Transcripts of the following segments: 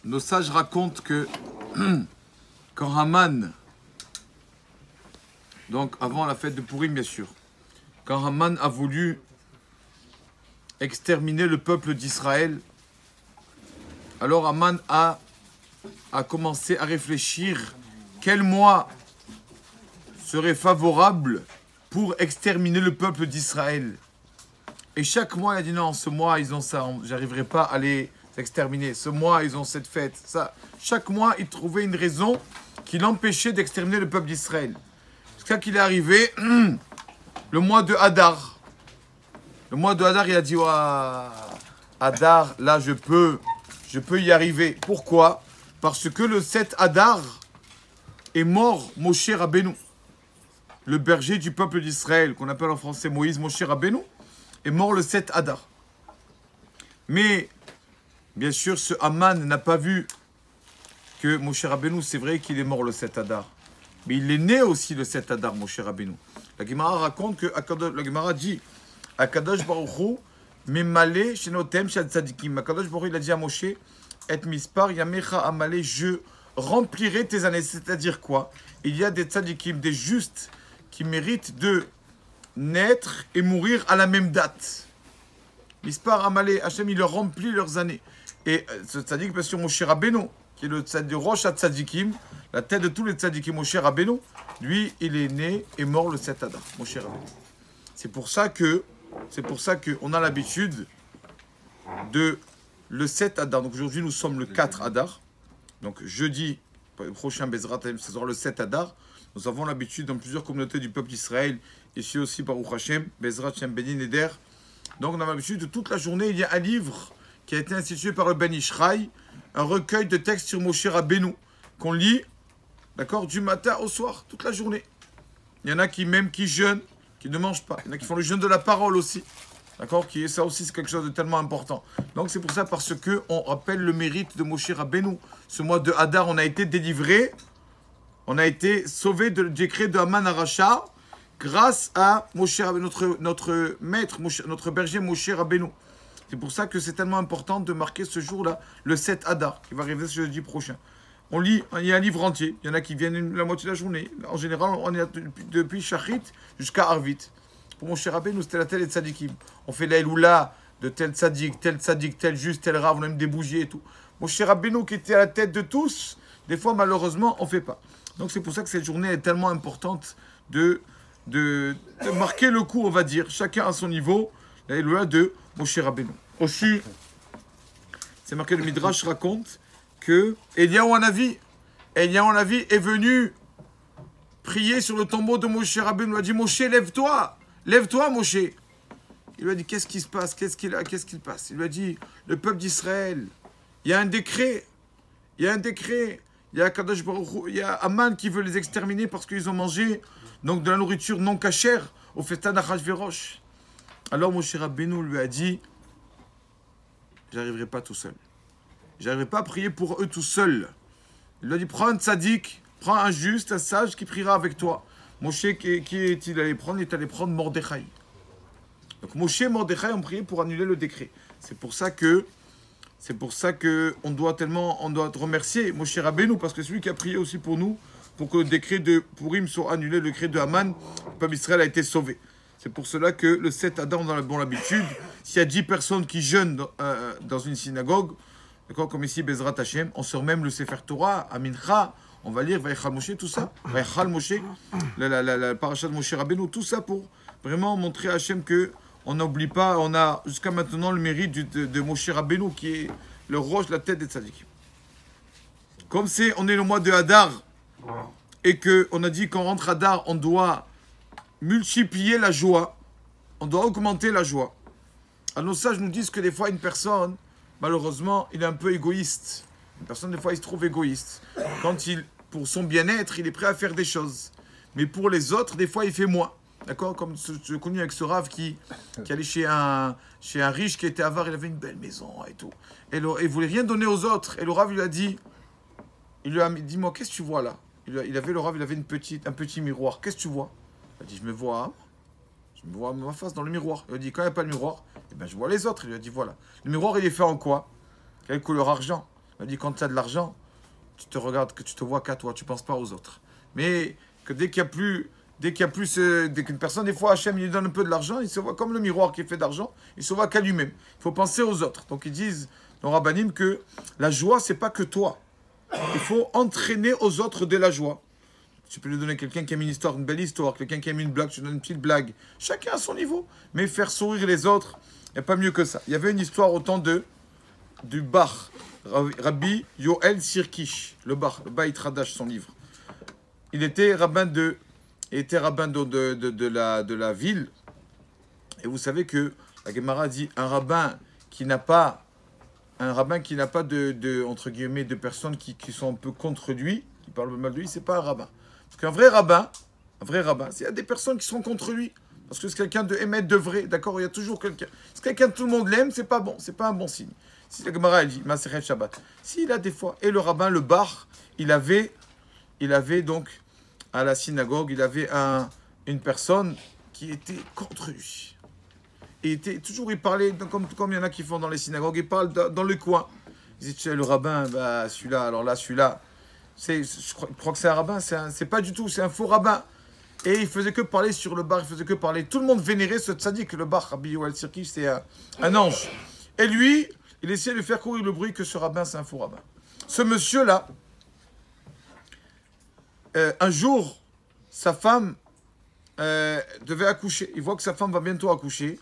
nos sages racontent que quand Haman, donc avant la fête de Pourim bien sûr, quand Haman a voulu exterminer le peuple d'Israël, alors Haman a commencé à réfléchir quel mois serait favorable pour exterminer le peuple d'Israël. Et chaque mois, il a dit non, ce mois, ils ont ça, j'arriverai pas à les exterminer. Ce mois, ils ont cette fête. Ça. Chaque mois, il trouvait une raison qui l'empêchait d'exterminer le peuple d'Israël. Jusqu'à qu'il est arrivé le mois de Hadar. Le mois de Hadar, il a dit Hadar, là, je peux y arriver. Pourquoi? Parce que le 7 Hadar est mort Moshe Rabbeinu. Le berger du peuple d'Israël, qu'on appelle en français Moïse, Moshe Rabbeinu, est mort le 7 Hadar. Mais, bien sûr, ce Haman n'a pas vu que Moshe Rabbeinu, c'est vrai qu'il est mort le 7 Hadar. Mais il est né aussi le 7 Hadar, Moshe Rabbeinu. La Gemara raconte que, la Gemara dit, Akadosh Baruch Hu, Memale Shenotem Shad Tzadikim. Akadosh Baruch Hu, il a dit à Moshe, Et Mispar Yamecha Amale, je remplirai tes années. C'est-à-dire quoi? Il y a des tzadikim, des justes, qui méritent de naître et mourir à la même date. Mispar Amalé, Hachem, il leur remplit leurs années. Et ce tzadik, bien sûr, Moshe Rabbeinu, qui est le tzadik Rosh HaTzadikim, la tête de tous les tzadikim, Moshe Rabbeinu, lui, il est né et mort le 7 Hadar, Moshe Rabbeinu. C'est pour ça que on a l'habitude de le 7 Hadar. Donc aujourd'hui, nous sommes le 4 Hadar. Donc jeudi prochain, Bezrat, ce sera le 7 Hadar. Nous avons l'habitude dans plusieurs communautés du peuple d'Israël, ici aussi Baruch Hashem, Bezrat Shem Benin Eder. Donc on a l'habitude de toute la journée, il y a un livre qui a été institué par le Ben Ishraï, un recueil de textes sur Moshe Rabbeinu, qu'on lit, d'accord, du matin au soir, toute la journée. Il y en a qui même qui jeûnent, qui ne mangent pas. Il y en a qui font le jeûne de la parole aussi. D'accord, ça aussi c'est quelque chose de tellement important. Donc c'est pour ça, parce que on rappelle le mérite de Moshe Rabbeinu. Ce mois de Hadar, on a été délivré, on a été sauvé du décret de Haman Aracha grâce à Moshe Rabbeinu, notre maître, notre berger Moshe Rabbeinu. C'est pour ça que c'est tellement important de marquer ce jour-là, le 7 Hadar, qui va arriver ce jeudi prochain. On lit, il y a un livre entier, il y en a qui viennent la moitié de la journée. En général, on est depuis Shachrit jusqu'à Arvit. Pour Moshe Rabbeinu, c'était la telle et tzadikim. On fait l'Eloula de tel tzadik, tel juste, tel rav, on a même des bougies et tout. Moshe Rabbeinu qui était à la tête de tous, des fois, malheureusement, on ne fait pas. Donc c'est pour ça que cette journée est tellement importante de marquer le coup, on va dire, chacun à son niveau, l'Eloula de Moshe Rabbeinu. Aussi, c'est marqué, le Midrash raconte que Eliyahu Hanavi est venu prier sur le tombeau de Moshe Rabbeinu. Il a dit, Moshe, lève-toi, Moshe. Il lui a dit, qu'est-ce qui se passe, qu'est-ce qu'il passe? Il lui a dit, le peuple d'Israël, il y a un décret, il y a Kadosh Baruch Hu, il y a Haman qui veut les exterminer parce qu'ils ont mangé donc de la nourriture non cachère au festin d'Achashverosh. Alors Moshe Rabbeinu lui a dit, j'arriverai pas tout seul. J'arriverai pas à prier pour eux tout seul. Il lui a dit, prends un tzaddik, prends un juste, un sage qui priera avec toi. Moshe, qui est-il allé prendre? Il est allé prendre Mordechai. Donc Moshe et Mordechai ont prié pour annuler le décret. C'est pour ça que on doit remercier Moshe Rabbeinu, parce que c'est lui qui a prié aussi pour nous, pour que le décret de Purim soit annulé, le décret de Haman, le peuple d'Israël a été sauvé. C'est pour cela que le 7 Hadar, on a la bonne habitude, s'il y a 10 personnes qui jeûnent dans une synagogue, d'accord, comme ici, Bezrat Hashem, on sort même le Sefer Torah, à Mincha, on va lire Vaïchal Moshe, tout ça, Vaïchal Moshe, la paracha de Moshe Rabbeinu, tout ça pour vraiment montrer à Hashem que on n'oublie pas, on a jusqu'à maintenant le mérite de Moshe Rabbeinu, qui est le roche, la tête des tzadikim. Comme on est le mois de Hadar, et qu'on a dit qu'en rentre Hadar, on doit multiplier la joie, on doit augmenter la joie. Alors nos sages nous disent que des fois, une personne, malheureusement, il est un peu égoïste. Une personne, des fois, il se trouve égoïste. Pour son bien-être, il est prêt à faire des choses. Mais pour les autres, des fois, il fait moins. D'accord? Comme je connu avec ce rave qui allait chez un riche qui était avare, il avait une belle maison et tout. Et il voulait rien donner aux autres. Et le rave lui a dit, dis-moi, qu'est-ce que tu vois là? Le rave, il avait un petit miroir. Qu'est-ce que tu vois? Il a dit, je me vois ma face dans le miroir. Il a dit, quand il n'y a pas le miroir, eh ben, je vois les autres. Il lui a dit, voilà. Le miroir, il est fait en quoi? Quelle couleur? Argent. Il dit, quand tu as de l'argent, tu te regardes, que tu te vois qu'à toi, tu ne penses pas aux autres. Mais que dès qu'il y a plus, dès qu'une personne, des fois, Hachem, il lui donne un peu de l'argent, il se voit comme le miroir qui est fait d'argent, il se voit qu'à lui-même. Il faut penser aux autres. Donc ils disent, dans Rabbanim, que la joie, c'est pas que toi. Il faut entraîner aux autres de la joie. Tu peux lui donner quelqu'un qui aime une histoire, une belle histoire, quelqu'un qui aime une blague, tu lui donnes une petite blague. Chacun à son niveau. Mais faire sourire les autres, il n'y a pas mieux que ça. Il y avait une histoire au temps du Bach, Rabbi Yoel Sirkish, le Beit Hadash, son livre. Il était rabbin de la ville. Et vous savez que la Gemara dit un rabbin qui n'a pas de entre guillemets de personnes qui sont un peu contre lui, qui parlent mal de lui, c'est pas un rabbin. Parce qu'un vrai rabbin, c'est il y a des personnes qui sont contre lui. Parce que c'est quelqu'un de émettre de vrai, d'accord? Il y a toujours quelqu'un. Si quelqu'un tout le monde l'aime, c'est pas bon, c'est pas un bon signe. Si la Gemara elle dit Maseret Shabbat, s'il a des fois, et le rabbin, le bar, il avait donc à la synagogue, il avait une personne qui était contre lui. Et il parlait, comme il y en a qui font dans les synagogues, il parle dans le coin. Il dit, tu sais, le rabbin, bah, celui-là, alors là, celui-là, je crois que c'est un rabbin, c'est pas du tout, c'est un faux rabbin. Et il faisait que parler sur le bar, il faisait que parler. Tout le monde vénérait ce tzaddik, le bar, Rabbi Yoel Sirkish, c'est un ange. Et lui, il essayait de faire courir le bruit que ce rabbin, c'est un faux rabbin. Ce monsieur-là, un jour, sa femme devait accoucher. Il voit que sa femme va bientôt accoucher.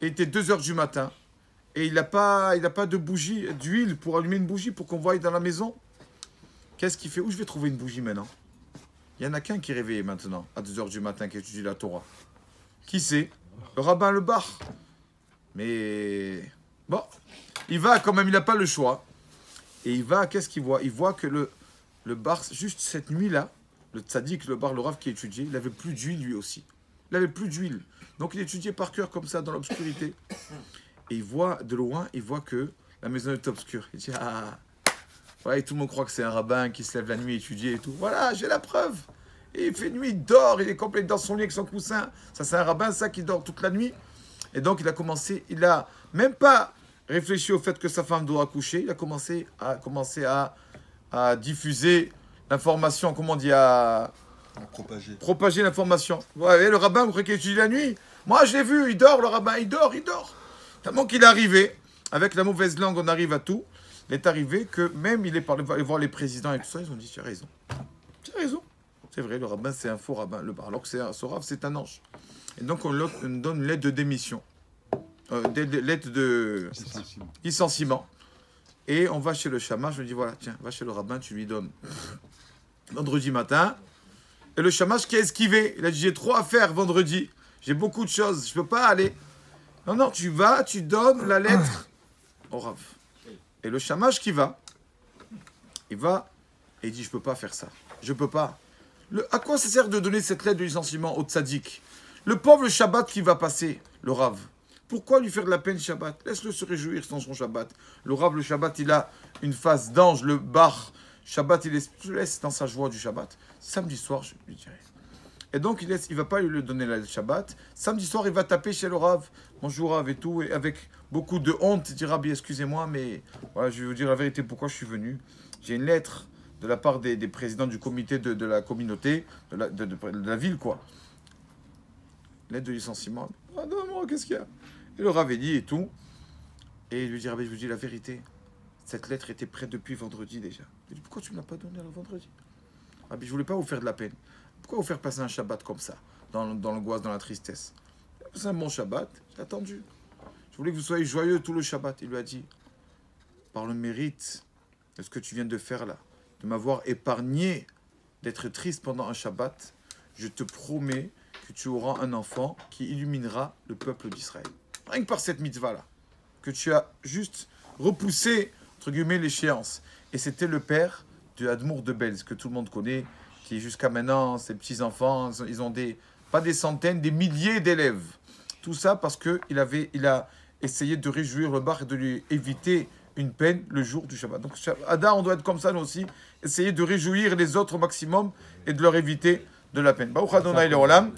Et il était 2h du matin. Et il n'a pas de bougie, d'huile pour allumer une bougie pour qu'on voie dans la maison. Qu'est-ce qu'il fait? Où je vais trouver une bougie maintenant? Il n'y en a qu'un qui est réveillé maintenant, à 2h du matin, qui étudie la Torah. Qui c'est? Le rabbin le bar. Mais bon, il va quand même, il n'a pas le choix. Et il va, qu'est-ce qu'il voit? Il voit que le bar, juste cette nuit-là, le tzaddik, le bar, le rav qui étudiait, il n'avait plus d'huile lui aussi. Il n'avait plus d'huile. Donc il étudiait par cœur comme ça, dans l'obscurité. Et il voit, de loin, il voit que la maison est obscure. Il dit, ah, ouais, tout le monde croit que c'est un rabbin qui se lève la nuit étudier et tout. Voilà, j'ai la preuve. Et il fait nuit, il dort, il est complet dans son lit avec son coussin. Ça, c'est un rabbin, ça, qui dort toute la nuit. Et donc il a même pas réfléchi au fait que sa femme doit accoucher. Il a commencé à diffuser l'information, comment on dit, à propager l'information. Ouais, le rabbin, vous croyez qu'il étudie la nuit? Moi, je l'ai vu, il dort, le rabbin, il dort. Tellement qu'il est arrivé, avec la mauvaise langue, on arrive à tout. Il est arrivé que même il est allé voir les présidents et tout ça, ils ont dit, tu as raison. Tu as raison. C'est vrai, le rabbin, c'est un faux rabbin. Alors que ce rav, c'est un ange. Et donc, on donne une lettre de démission. Lettre de licenciement. Et on va chez le shamash, je lui dis, voilà, tiens, va chez le rabbin, tu lui donnes vendredi matin. Et le shamash qui a esquivé, il a dit, j'ai trop à faire vendredi. J'ai beaucoup de choses, je ne peux pas aller. Non, tu vas, tu donnes la lettre au rav. Et le shamash qui va, il va et il dit, je ne peux pas faire ça. Je ne peux pas. À quoi ça sert de donner cette lettre de licenciement au tzaddik? Le pauvre Shabbat qui va passer, le Rav. Pourquoi lui faire de la peine Shabbat? Laisse-le se réjouir dans son Shabbat. Le Rav, le Shabbat, il a une face d'ange. Le Bar, Shabbat, il se laisse dans sa joie du Shabbat. Samedi soir, je lui dirai. Et donc, il ne va pas lui donner la lettre Shabbat. Samedi soir, il va taper chez le Rav. Bonjour Rav et tout. Et avec beaucoup de honte, il dit, Rabbi, excusez-moi, mais voilà, je vais vous dire la vérité, pourquoi je suis venu. J'ai une lettre de la part des présidents du comité de la communauté, de la ville, quoi. Lettre de licenciement. Ah non, qu'est-ce qu'il y a? Et le Rav dit et tout. Et il lui dit, Rabbi, je vous dis la vérité. Cette lettre était prête depuis vendredi déjà. Il dit, pourquoi tu ne me l'as pas donnée le vendredi? Rabbi, je ne voulais pas vous faire de la peine. Pourquoi vous faire passer un Shabbat comme ça, dans l'angoisse, dans la tristesse? C'est un bon Shabbat, j'ai attendu. Je voulais que vous soyez joyeux tout le Shabbat. Il lui a dit, par le mérite de ce que tu viens de faire là, de m'avoir épargné d'être triste pendant un Shabbat, je te promets que tu auras un enfant qui illuminera le peuple d'Israël. Rien que par cette mitzvah-là, que tu as juste repoussé, entre guillemets, l'échéance. Et c'était le père de Admour de Belz, que tout le monde connaît, qui jusqu'à maintenant, ses petits-enfants, ils ont pas des centaines, des milliers d'élèves. Tout ça parce qu'il a essayé de réjouir le bar et de lui éviter une peine le jour du Shabbat. Donc, Ada, on doit être comme ça, nous aussi, essayer de réjouir les autres au maximum et de leur éviter de la peine. Baruch Adonai Leolam.